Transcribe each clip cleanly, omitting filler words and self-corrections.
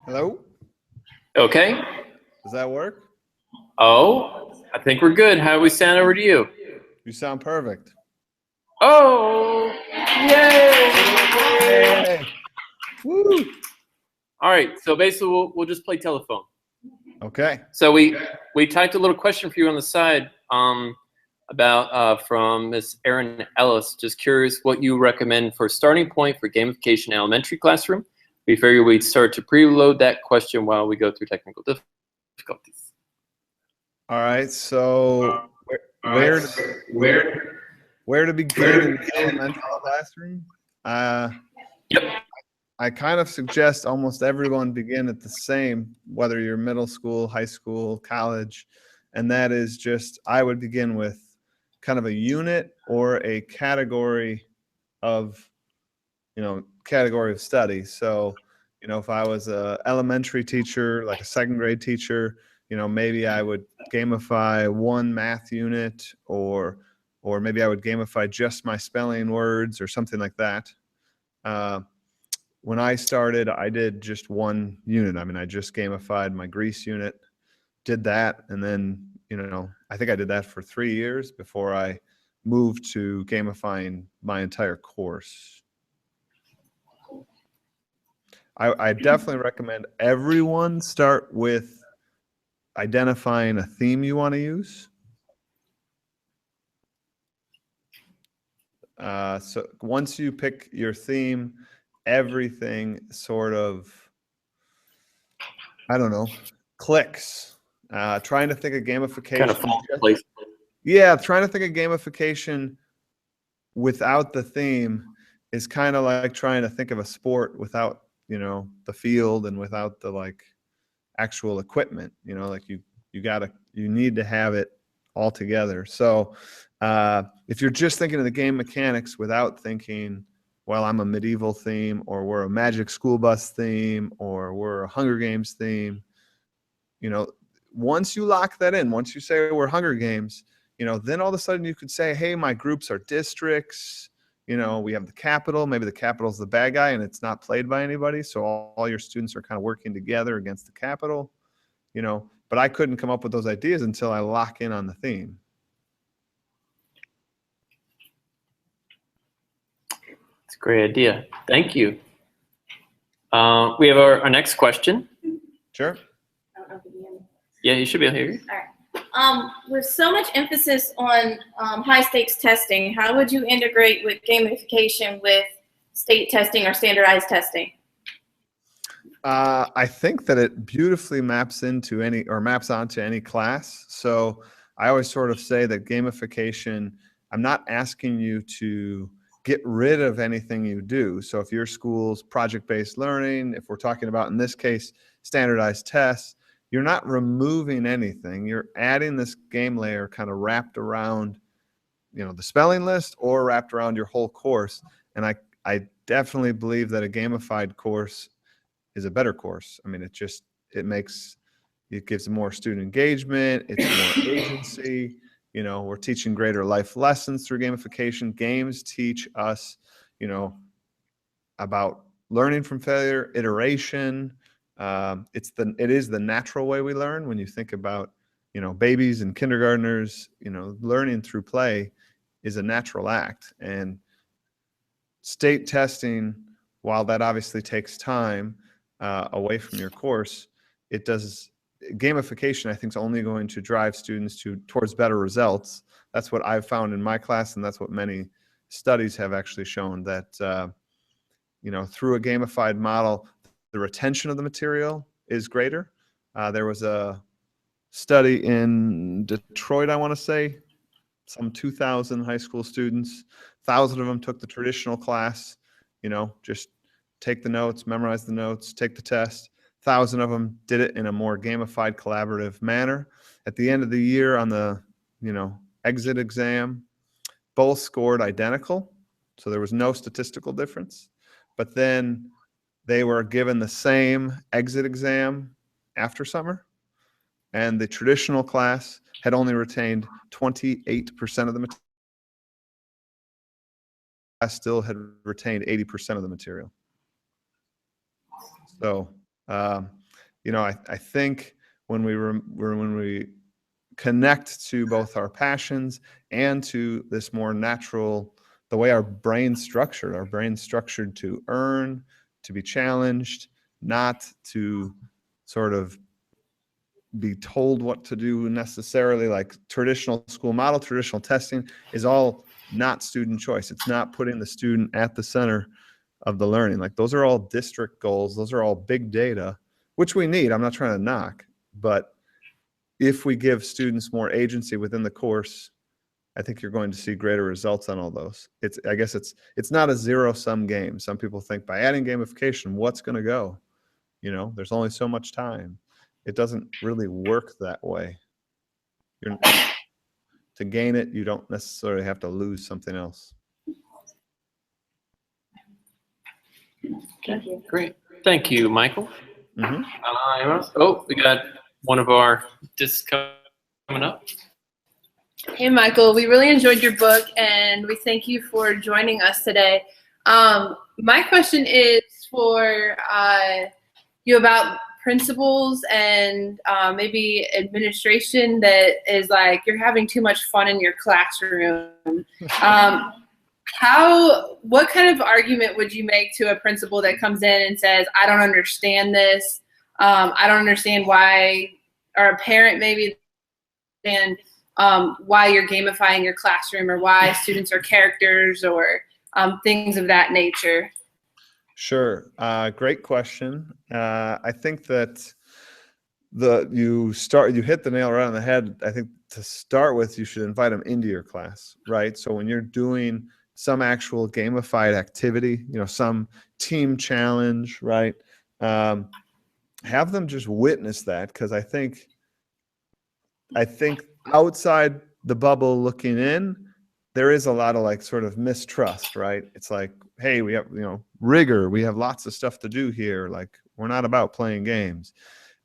Hello? Okay. Does that work? Oh, I think we're good. How do we sound over to you? You sound perfect. Oh, yay! Yay! Woo! All right, so basically we'll just play telephone. Okay. So we typed a little question for you on the side about from Miss Erin Ellis. Just curious what you recommend for a starting point for gamification in elementary classroom. We figured we'd start to preload that question while we go through technical difficulties. All right. So where to begin in the elementary classroom? Yep. I kind of suggest almost everyone begin at the same, whether you're middle school, high school, college, and that is just I would begin with kind of a unit or a category of study. So, if I was a elementary teacher, like a second grade teacher, maybe I would gamify one math unit, or maybe I would gamify just my spelling words or something like that. When I started, I did just one unit. I mean, I just gamified my Greece unit, did that, and then, I think I did that for 3 years before I moved to gamifying my entire course. I definitely recommend everyone start with identifying a theme you want to use. So once you pick your theme, everything sort of, I don't know, clicks. Trying to think of gamification. Kind of fall in place. Yeah, trying to think of gamification without the theme is kind of like trying to think of a sport without, the field and without the actual equipment. Like you need to have it all together. So if you're just thinking of the game mechanics without thinking, well, I'm a medieval theme, or we're a magic school bus theme, or we're a Hunger Games theme, once you lock that in, once you say we're Hunger Games, then all of a sudden you could say, hey, my groups are districts. We have the capital. Maybe the capital's the bad guy and it's not played by anybody. So all your students are kind of working together against the capital, but I couldn't come up with those ideas until I lock in on the theme. It's a great idea. Thank you. We have our next question. Sure. Yeah, you should be able to hear you. All right. With so much emphasis on high-stakes testing, how would you integrate with gamification with state testing or standardized testing? I think that it beautifully maps onto any class. So I always sort of say that gamification, I'm not asking you to get rid of anything you do. So if your school's project-based learning, if we're talking about, in this case, standardized tests, you're not removing anything. You're adding this game layer kind of wrapped around, the spelling list or wrapped around your whole course. And I definitely believe that a gamified course is a better course. I mean, it gives more student engagement. It's more agency. We're teaching greater life lessons through gamification. Games teach us, about learning from failure, iteration. It is the natural way we learn. When you think about, babies and kindergartners, learning through play is a natural act. And state testing, while that obviously takes time away from your course, gamification, I think, is only going to drive students towards better results. That's what I've found in my class, and that's what many studies have actually shown, that through a gamified model, the retention of the material is greater. There was a study in Detroit, I want to say, some 2,000 high school students. 1,000 of them took the traditional class, just take the notes, memorize the notes, take the test. 1,000 of them did it in a more gamified, collaborative manner. At the end of the year on the, exit exam, both scored identical. So there was no statistical difference. But then they were given the same exit exam after summer, and the traditional class had only retained 28% of the material. Class still had retained 80% of the material. So You know, I think when we connect to both our passions and to this more natural, the way our brain's structured to earn, to be challenged, not to sort of be told what to do necessarily. Like traditional school model, traditional testing is all not student choice. It's not putting the student at the center of the learning. Like those are all district goals. Those are all big data, which we need. I'm not trying to knock, but if we give students more agency within the course, I think you're going to see greater results on all those. I guess it's not a zero-sum game. Some people think by adding gamification, what's going to go? You know, there's only so much time. It doesn't really work that way. To gain it, you don't necessarily have to lose something else. Okay, great. Thank you, Michael. Mm-hmm. Oh, we got one of our discs coming up. Hey, Michael, we really enjoyed your book, and we thank you for joining us today. My question is for you about principals and maybe administration that is like you're having too much fun in your classroom. What kind of argument would you make to a principal that comes in and says, I don't understand this, I don't understand why, or a parent maybe, and why you're gamifying your classroom, or why students are characters, or things of that nature? Sure. Great question. I think that you hit the nail right on the head. I think to start with, you should invite them into your class, right? So when you're doing some actual gamified activity, you know, some team challenge, right? Have them just witness that, because I think outside the bubble looking in, there is a lot of like sort of mistrust, right? It's like, hey, we have, you know, rigor. We have lots of stuff to do here. Like, we're not about playing games.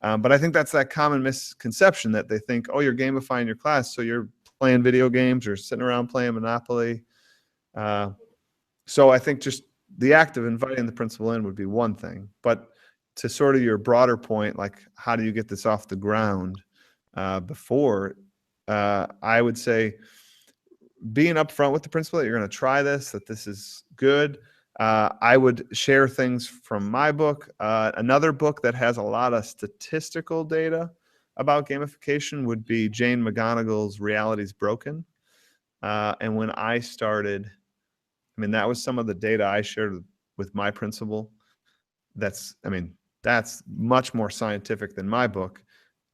But I think that's that common misconception that they think, oh, you're gamifying your class, so you're playing video games or sitting around playing Monopoly. So I think just the act of inviting the principal in would be one thing. But to sort of your broader point, like how do you get this off the ground before, I would say being upfront with the principal that you're going to try this, that this is good. I would share things from my book. Another book that has a lot of statistical data about gamification would be Jane McGonigal's Reality's Broken. And when I started, I mean, that was some of the data I shared with my principal. That's much more scientific than my book.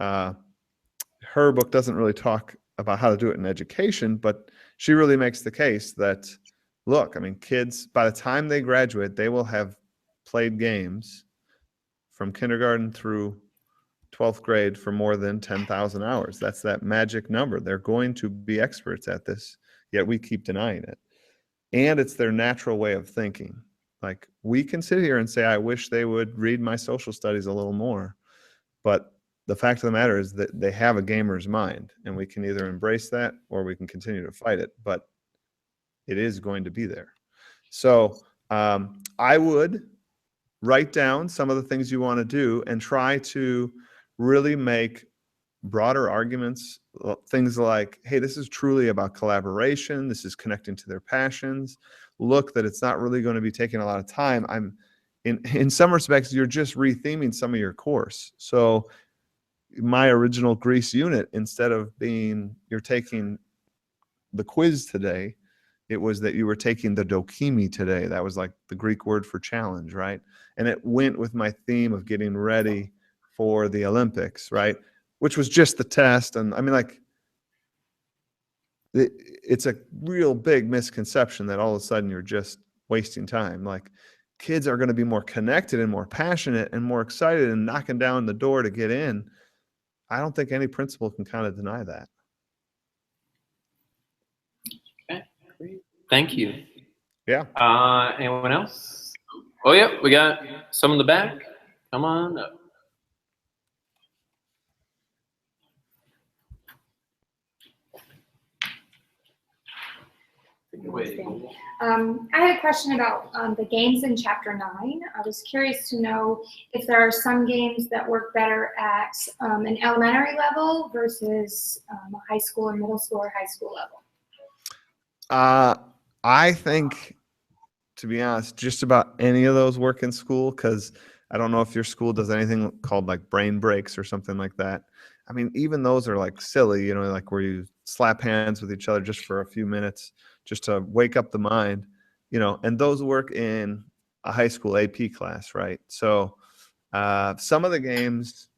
Her book doesn't really talk about how to do it in education, but she really makes the case that, look, I mean, kids, by the time they graduate, they will have played games from kindergarten through 12th grade for more than 10,000 hours. That's that magic number. They're going to be experts at this, yet we keep denying it. And it's their natural way of thinking. Like, we can sit here and say, I wish they would read my social studies a little more. But the fact of the matter is that they have a gamer's mind, and we can either embrace that or we can continue to fight it. But it is going to be there. So I would write down some of the things you want to do and try to really make broader arguments, things like, hey, this is truly about collaboration. This is connecting to their passions. Look, that it's not really going to be taking a lot of time. In some respects, you're just retheming some of your course. So my original Greece unit, instead of being you're taking the quiz today, it was that you were taking the dokimi today. That was like the Greek word for challenge, right? And it went with my theme of getting ready for the Olympics, right? Which was just the test. And I mean, like, it's a real big misconception that all of a sudden you're just wasting time. Like, kids are going to be more connected and more passionate and more excited and knocking down the door to get in. I don't think any principal can kind of deny that. Okay, great. Thank you. Yeah. Anyone else? Oh, yeah, we got some in the back. Come on up. I had a question about the games in Chapter 9. I was curious to know if there are some games that work better at an elementary level versus a high school or middle school or high school level. I think, to be honest, just about any of those work in school, because I don't know if your school does anything called like brain breaks or something like that. I mean, even those are like silly, you know, like where you slap hands with each other just for a few minutes, just to wake up the mind, you know, and those work in a high school AP class, right? So some of the games,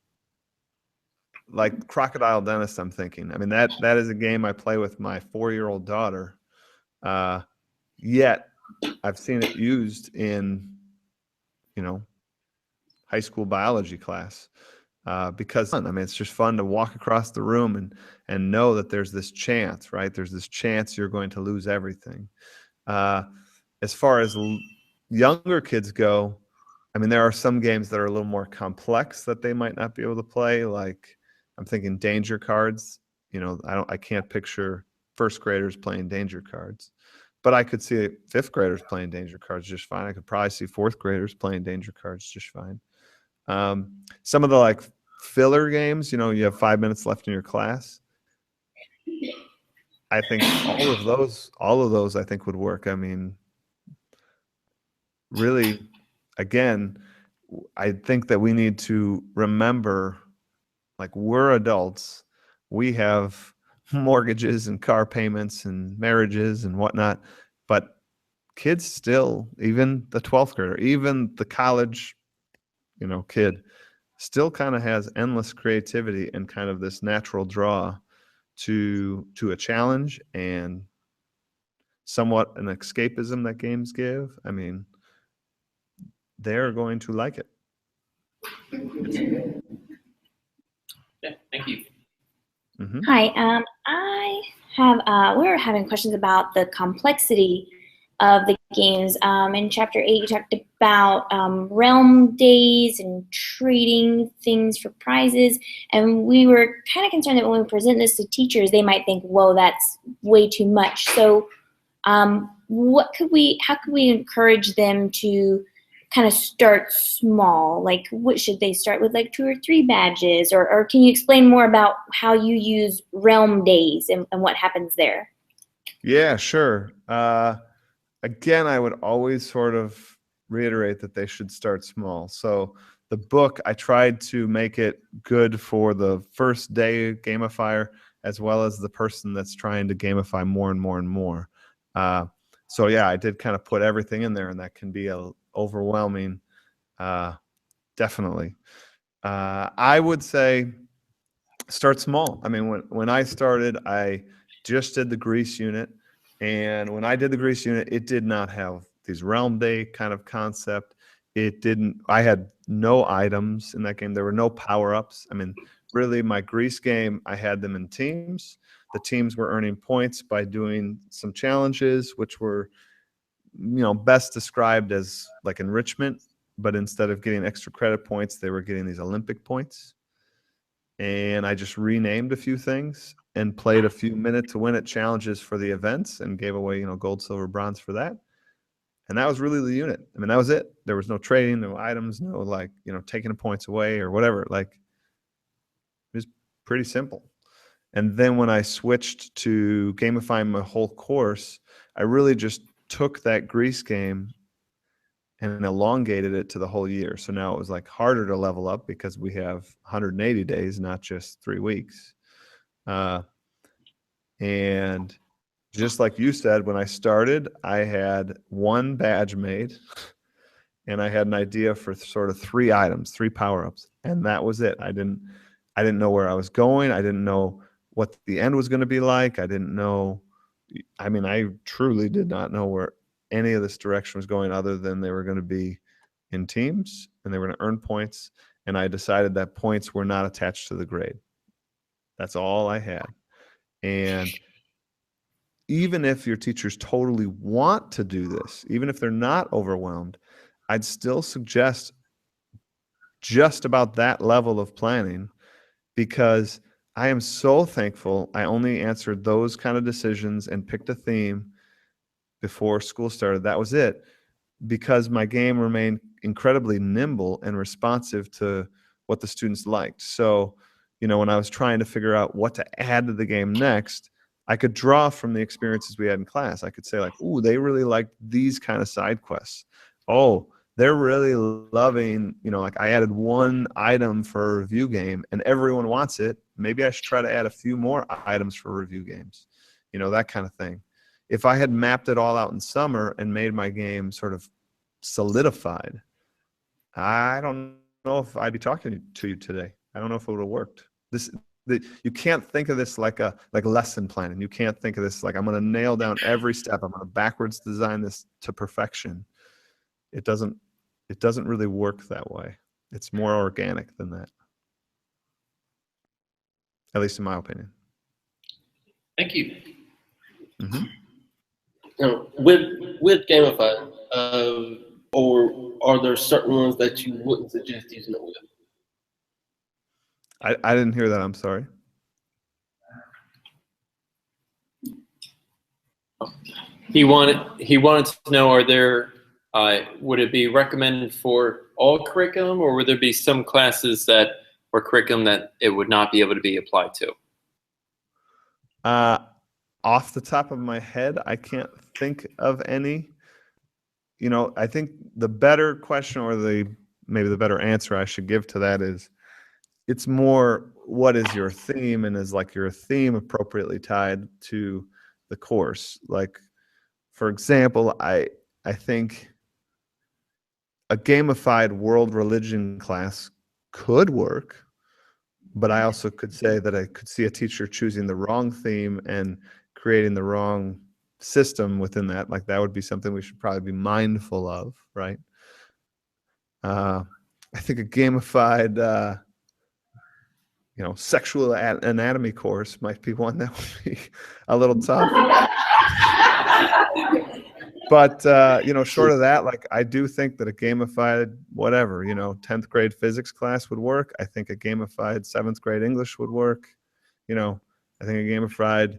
like Crocodile Dentist, I'm thinking, I mean, that is a game I play with my 4-year-old daughter. Yet I've seen it used in, you know, high school biology class. Because I mean, it's just fun to walk across the room and know that there's this chance, right? There's this chance you're going to lose everything. As far as younger kids go, I mean, there are some games that are a little more complex that they might not be able to play. Like I'm thinking danger cards. You know, I can't picture first graders playing danger cards, but I could see 5th graders playing danger cards just fine. I could probably see 4th graders playing danger cards just fine. Some of the like filler games, you know, you have 5 minutes left in your class. I think all of those I think would work. I mean, really, again, I think that we need to remember, like, we're adults. We have mortgages and car payments and marriages and whatnot, but kids still, even the 12th grader, even the college, you know, kid, still kind of has endless creativity and kind of this natural draw to a challenge and somewhat an escapism that games give. I mean, they're going to like it. Yeah, thank you. Mm-hmm. Hi, I have, we were having questions about the complexity of the games. In Chapter 8, you talked about realm days and trading things for prizes, and we were kind of concerned that when we present this to teachers, they might think, whoa, that's way too much. So how could we encourage them to kind of start small? Like, what should they start with, like 2 or 3 badges? Or can you explain more about how you use realm days and what happens there? Yeah, sure. Again, I would always sort of reiterate that they should start small. So the book, I tried to make it good for the first day gamifier, as well as the person that's trying to gamify more and more and more. So yeah, I did kind of put everything in there, and that can be overwhelming, definitely. I would say start small. I mean, when I started, I just did the Greece unit. And when I did the Greece unit, it did not have these realm day kind of concept. I had no items in that game. There were no power-ups. I mean, really, my Greece game, I had them in teams. The teams were earning points by doing some challenges, which were, you know, best described as like enrichment. But instead of getting extra credit points, they were getting these Olympic points. And I just renamed a few things and played a few minute-to-win-it challenges for the events and gave away, you know, gold, silver, bronze for that. And that was really the unit. I mean, that was it. There was no trading, no items, no, like, you know, taking the points away or whatever. Like, it was pretty simple. And then when I switched to gamifying my whole course, I really just took that Greece game and elongated it to the whole year. So now it was like harder to level up because we have 180 days, not just 3 weeks. And just like you said, when I started, I had 1 badge made and I had an idea for sort of 3 items, 3 power-ups, and that was it. I didn't know where I was going. I didn't know what the end was going to be like. I didn't know. I mean, I truly did not know where any of this direction was going, other than they were going to be in teams and they were going to earn points. And I decided that points were not attached to the grade. That's all I had. And even if your teachers totally want to do this, even if they're not overwhelmed, I'd still suggest just about that level of planning, because I am so thankful I only answered those kind of decisions and picked a theme before school started. That was it, because my game remained incredibly nimble and responsive to what the students liked. So, you know, when I was trying to figure out what to add to the game next, I could draw from the experiences we had in class. I could say like, ooh, they really like these kind of side quests. Oh, they're really loving, you know, like I added one item for a review game and everyone wants it. Maybe I should try to add a few more items for review games, you know, that kind of thing. If I had mapped it all out in summer and made my game sort of solidified, I don't know if I'd be talking to you today. I don't know if it would have worked. You can't think of this like lesson planning. You can't think of this like I'm going to nail down every step. I'm going to backwards design this to perfection. It doesn't really work that way. It's more organic than that, at least in my opinion. Thank you. Mm-hmm. Now, with Gamified, or are there certain ones that you wouldn't suggest using it with? I didn't hear that. I'm sorry. He wanted to know, are there would it be recommended for all curriculum, or would there be some classes that or curriculum that it would not be able to be applied to? Off the top of my head, I can't think of any. You know, I think the better question, or maybe the better answer I should give to that is, it's more, what is your theme, and is like your theme appropriately tied to the course? Like, for example, I think a gamified world religion class could work, but I also could say that I could see a teacher choosing the wrong theme and creating the wrong system within that. Like, that would be something we should probably be mindful of, right? I think a gamified, you know, sexual anatomy course might be one that would be a little tough. But, you know, short of that, like, I do think that a gamified, whatever, you know, 10th grade physics class would work. I think a gamified 7th grade English would work. You know, I think a gamified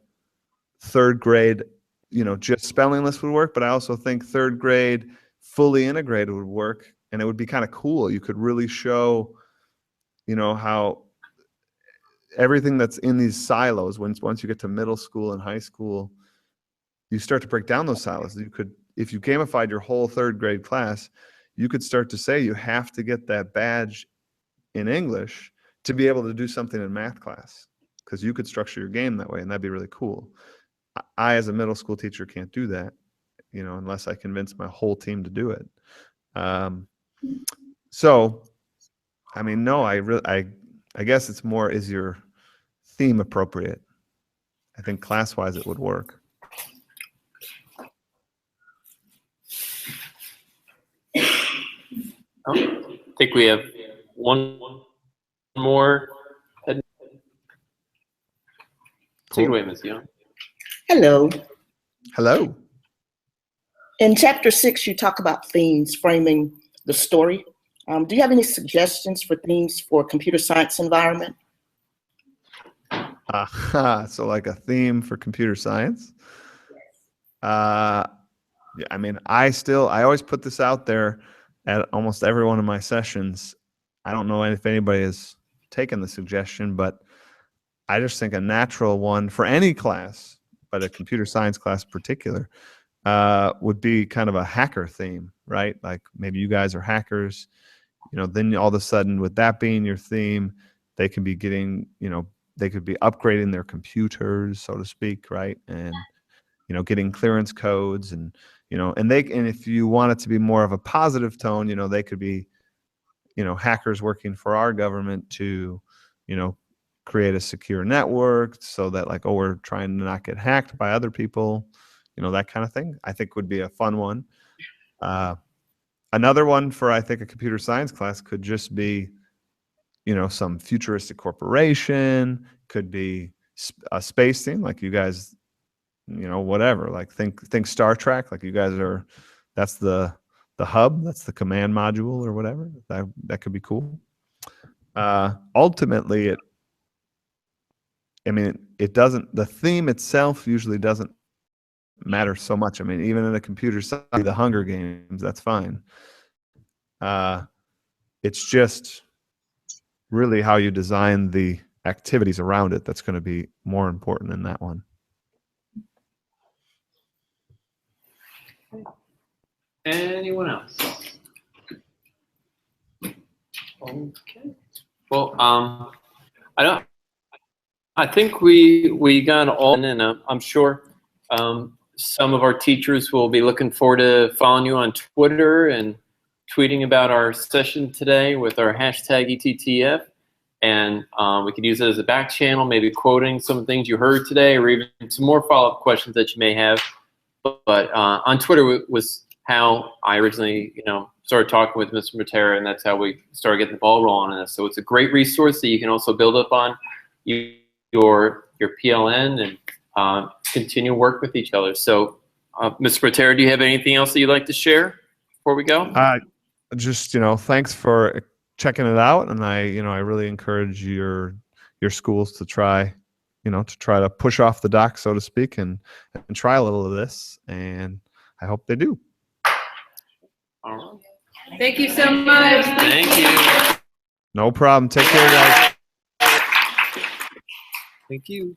3rd grade, you know, just spelling list would work. But I also think 3rd grade fully integrated would work. And it would be kind of cool. You could really show, you know, how everything that's in these silos, once you get to middle school and high school, you start to break down those silos. You could, if you gamified your whole 3rd grade class, you could start to say you have to get that badge in English to be able to do something in math class, because you could structure your game that way, and that'd be really cool. I, as a middle school teacher, can't do that, you know, unless I convince my whole team to do it. So, I mean, no, I guess it's more, is your theme appropriate? I think class-wise it would work. I think we have one more. Take it away, Ms. Young. Hello. Hello. In chapter 6, you talk about themes framing the story. Do you have any suggestions for themes for computer science environment? So like a theme for computer science? Yeah, I mean, I always put this out there at almost every one of my sessions. I don't know if anybody has taken the suggestion, but I just think a natural one for any class, but a computer science class in particular, would be kind of a hacker theme, right? Like, maybe you guys are hackers, you know, then all of a sudden, with that being your theme, they can be getting, you know, they could be upgrading their computers, so to speak, right? And, you know, getting clearance codes, and, you know, and if you want it to be more of a positive tone, you know, they could be, you know, hackers working for our government to, you know, create a secure network so that, like, oh, we're trying to not get hacked by other people, you know, that kind of thing. I think would be a fun one. Another one for, I think, a computer science class could just be, you know, some futuristic corporation, could be a space theme, like you guys, you know, whatever, like think Star Trek, like you guys are, that's the hub, that's the command module or whatever. That could be cool. Ultimately, the theme itself usually doesn't matters so much. I mean, even in a computer science, the Hunger Games, that's fine. It's just really how you design the activities around it that's going to be more important in that one. Anyone else? Okay. Well, I think we got all in, and I'm sure some of our teachers will be looking forward to following you on Twitter and tweeting about our session today with our hashtag ETTF. And we could use it as a back channel, maybe quoting some things you heard today, or even some more follow-up questions that you may have. But on Twitter was how I originally, started talking with Mr. Matera, and that's how we started getting the ball rolling on this. So it's a great resource that you can also build up on your PLN and continue work with each other. So, Mr. Matera, do you have anything else that you'd like to share before we go? Just, thanks for checking it out, and I really encourage your schools to try to push off the dock, so to speak, and try a little of this, and I hope they do. All right. Thank you so much. Thank you. No problem. Take care, guys. Thank you.